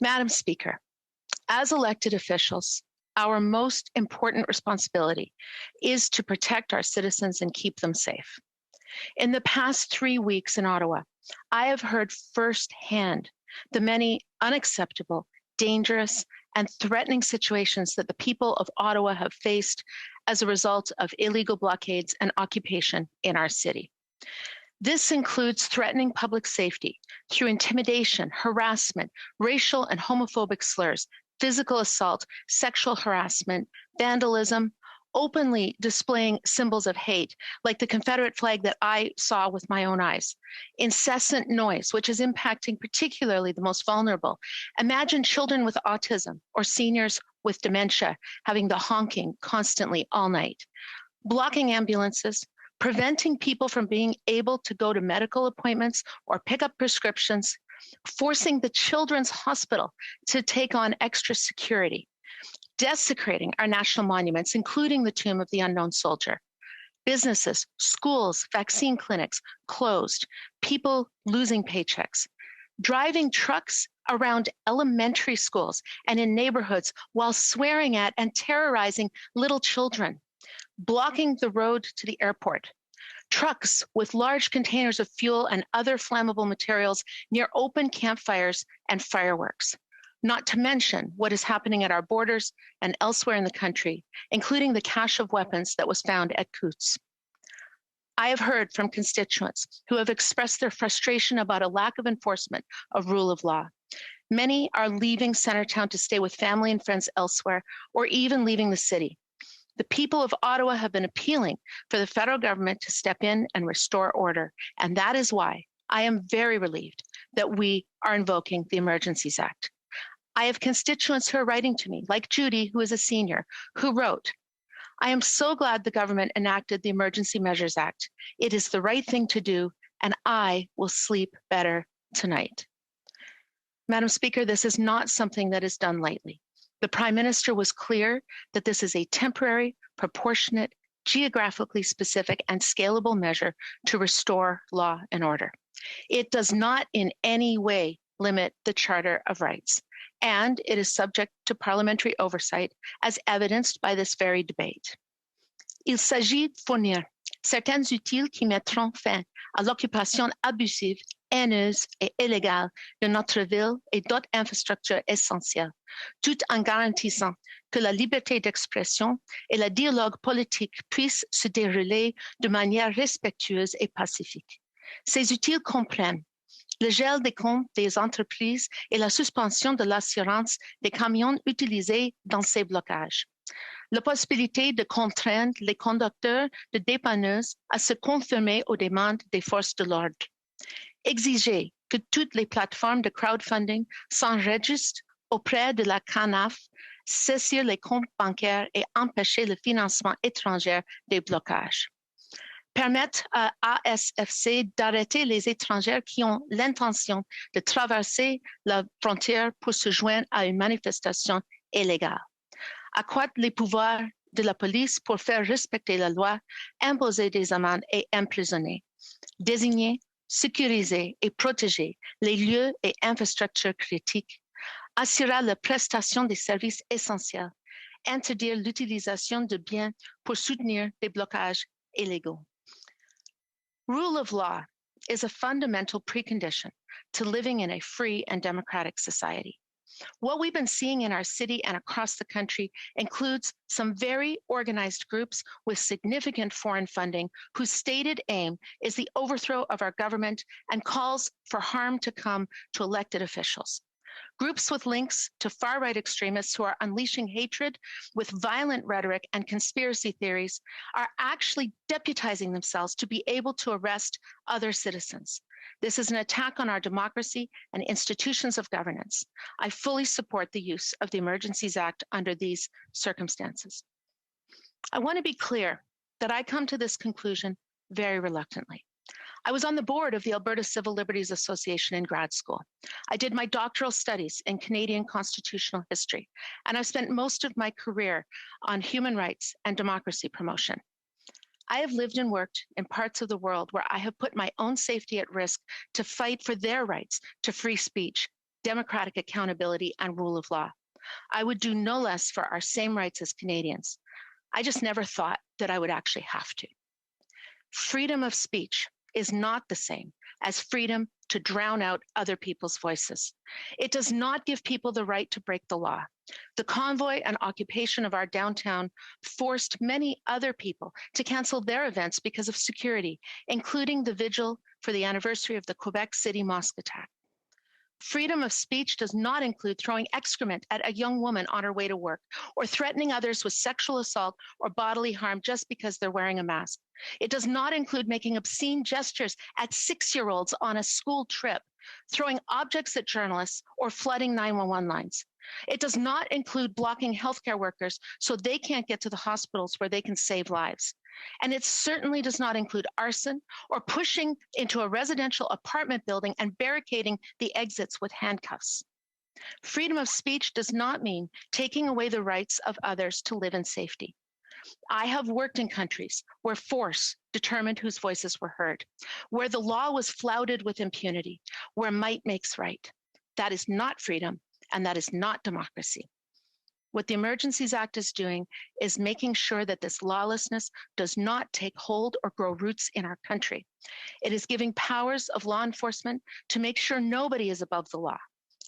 Madam Speaker, as elected officials, our most important responsibility is to protect our citizens and keep them safe. In the past 3 weeks in Ottawa, I have heard firsthand the many unacceptable, dangerous, and threatening situations that the people of Ottawa have faced as a result of illegal blockades and occupation in our city. This includes threatening public safety through intimidation, harassment, racial and homophobic slurs, physical assault, sexual harassment, vandalism, openly displaying symbols of hate, like the Confederate flag that I saw with my own eyes, incessant noise, which is impacting particularly the most vulnerable. Imagine children with autism or seniors with dementia having the honking constantly all night, blocking ambulances, preventing people from being able to go to medical appointments or pick up prescriptions, forcing the Children's Hospital to take on extra security, desecrating our national monuments, including the Tomb of the Unknown Soldier. Businesses, schools, vaccine clinics closed, people losing paychecks, driving trucks around elementary schools and in neighborhoods while swearing at and terrorizing little children, blocking the road to the airport, trucks with large containers of fuel and other flammable materials near open campfires and fireworks, not to mention what is happening at our borders and elsewhere in the country, including the cache of weapons that was found at Coutts. I have heard from constituents who have expressed their frustration about a lack of enforcement of rule of law. Many are leaving Centertown to stay with family and friends elsewhere, or even leaving the city. The people of Ottawa have been appealing for the federal government to step in and restore order, and that is why I am very relieved that we are invoking the Emergencies Act. I have constituents who are writing to me, like Judy, who is a senior, who wrote, "I am so glad the government enacted the Emergency Measures Act. It is the right thing to do, and I will sleep better tonight." Madam Speaker, this is not something that is done lightly. The Prime Minister was clear that this is a temporary, proportionate, geographically specific, and scalable measure to restore law and order. It does not in any way limit the Charter of Rights, and it is subject to parliamentary oversight, as evidenced by this very debate. Il s'agit de fournir certains outils qui mettront fin à l'occupation abusive, haineuse et illégale de notre ville et d'autres infrastructures essentielles, tout en garantissant que la liberté d'expression et le dialogue politique puissent se dérouler de manière respectueuse et pacifique. Ces outils comprennent le gel des comptes des entreprises et la suspension de l'assurance des camions utilisés dans ces blocages. La possibilité de contraindre les conducteurs de dépanneuses à se conformer aux demandes des forces de l'ordre. Exiger que toutes les plateformes de crowdfunding s'enregistrent auprès de la CANAF, saisir les comptes bancaires et empêcher le financement étranger des blocages. Permettre à ASFC d'arrêter les étrangers qui ont l'intention de traverser la frontière pour se joindre à une manifestation illégale. Accroître les pouvoirs de la police pour faire respecter la loi, imposer des amendes et emprisonner. Désigner, sécuriser et protéger les lieux et infrastructures critiques. Assurer la prestation des services essentiels. Interdire l'utilisation de biens pour soutenir des blocages illégaux. Rule of law is a fundamental precondition to living in a free and democratic society. What we've been seeing in our city and across the country includes some very organized groups with significant foreign funding whose stated aim is the overthrow of our government and calls for harm to come to elected officials. Groups with links to far-right extremists who are unleashing hatred with violent rhetoric and conspiracy theories are actually deputizing themselves to be able to arrest other citizens. This is an attack on our democracy and institutions of governance. I fully support the use of the Emergencies Act under these circumstances. I want to be clear that I come to this conclusion very reluctantly. I was on the board of the Alberta Civil Liberties Association in grad school. I did my doctoral studies in Canadian constitutional history, and I've spent most of my career on human rights and democracy promotion. I have lived and worked in parts of the world where I have put my own safety at risk to fight for their rights to free speech democratic accountability, and rule of law. I would do no less for our same rights as Canadians. I just never thought that I would actually have to. Freedom of speech is not the same as freedom to drown out other people's voices. It does not give people the right to break the law. The convoy and occupation of our downtown forced many other people to cancel their events because of security, including the vigil for the anniversary of the Quebec City mosque attack. Freedom of speech does not include throwing excrement at a young woman on her way to work or threatening others with sexual assault or bodily harm just because they're wearing a mask. It does not include making obscene gestures at 6-year-olds on a school trip, throwing objects at journalists, or flooding 911 lines. It does not include blocking healthcare workers so they can't get to the hospitals where they can save lives. And it certainly does not include arson or pushing into a residential apartment building and barricading the exits with handcuffs. Freedom of speech does not mean taking away the rights of others to live in safety. I have worked in countries where force determined whose voices were heard, where the law was flouted with impunity, where might makes right. That is not freedom, and that is not democracy. What the Emergencies Act is doing is making sure that this lawlessness does not take hold or grow roots in our country. It is giving powers of law enforcement to make sure nobody is above the law.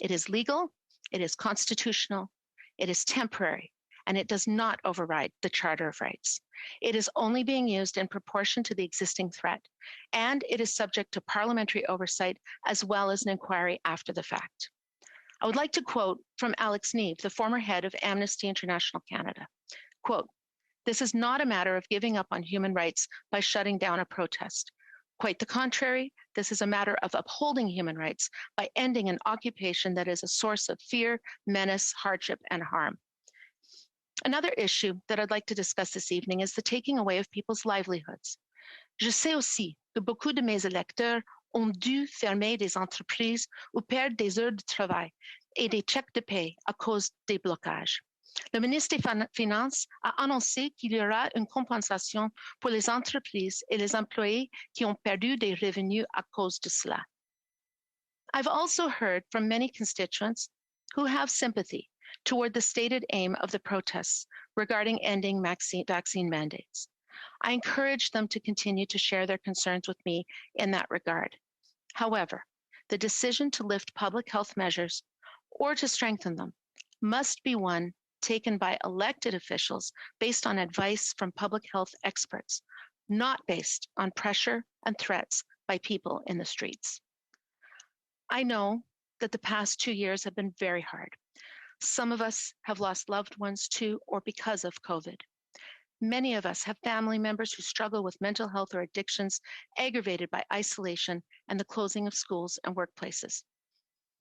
It is legal, it is constitutional, it is temporary, and it does not override the Charter of Rights. It is only being used in proportion to the existing threat, and it is subject to parliamentary oversight as well as an inquiry after the fact. I would like to quote from Alex Neve, the former head of Amnesty International Canada. Quote, "This is not a matter of giving up on human rights by shutting down a protest. Quite the contrary, this is a matter of upholding human rights by ending an occupation that is a source of fear, menace, hardship, and harm." Another issue that I'd like to discuss this evening is the taking away of people's livelihoods. Je sais aussi que beaucoup de mes électeurs ont dû fermer des entreprises ou perdre des heures de travail et des chèques de paie à cause des blocages. Le ministre des Finances a annoncé qu'il y aura une compensation pour les entreprises et les employés qui ont perdu des revenus à cause de cela. I've also heard from many constituents who have sympathy toward the stated aim of the protests regarding ending vaccine mandates. I encourage them to continue to share their concerns with me in that regard. However, the decision to lift public health measures or to strengthen them must be one taken by elected officials based on advice from public health experts, not based on pressure and threats by people in the streets. I know that the past 2 years have been very hard. Some of us have lost loved ones to or because of COVID. Many of us have family members who struggle with mental health or addictions aggravated by isolation and the closing of schools and workplaces.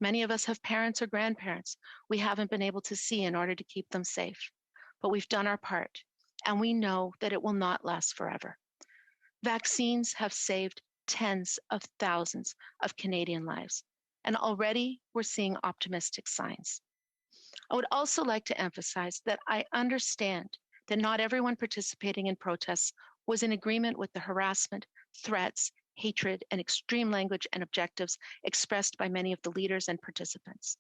Many of us have parents or grandparents we haven't been able to see in order to keep them safe. But we've done our part, and we know that it will not last forever. Vaccines have saved tens of thousands of Canadian lives, and already we're seeing optimistic signs. I would also like to emphasize that I understand that not everyone participating in protests was in agreement with the harassment, threats, hatred, and extreme language and objectives expressed by many of the leaders and participants.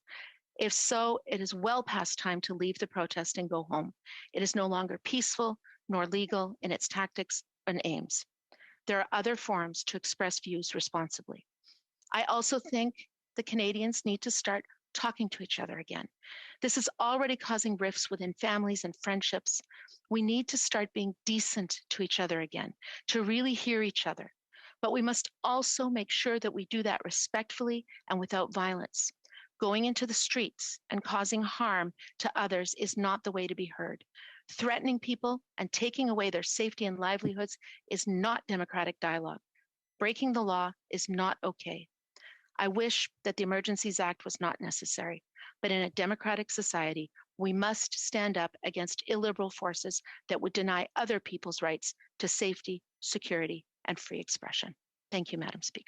If so, it is well past time to leave the protest and go home. It is no longer peaceful nor legal in its tactics and aims. There are other forums to express views responsibly. I also think the Canadians need to start talking to each other again. This is already causing rifts within families and friendships. We need to start being decent to each other again, to really hear each other. But we must also make sure that we do that respectfully and without violence. Going into the streets and causing harm to others is not the way to be heard. Threatening people and taking away their safety and livelihoods is not democratic dialogue. Breaking the law is not okay. I wish that the Emergencies Act was not necessary, but in a democratic society, we must stand up against illiberal forces that would deny other people's rights to safety, security, and free expression. Thank you, Madam Speaker.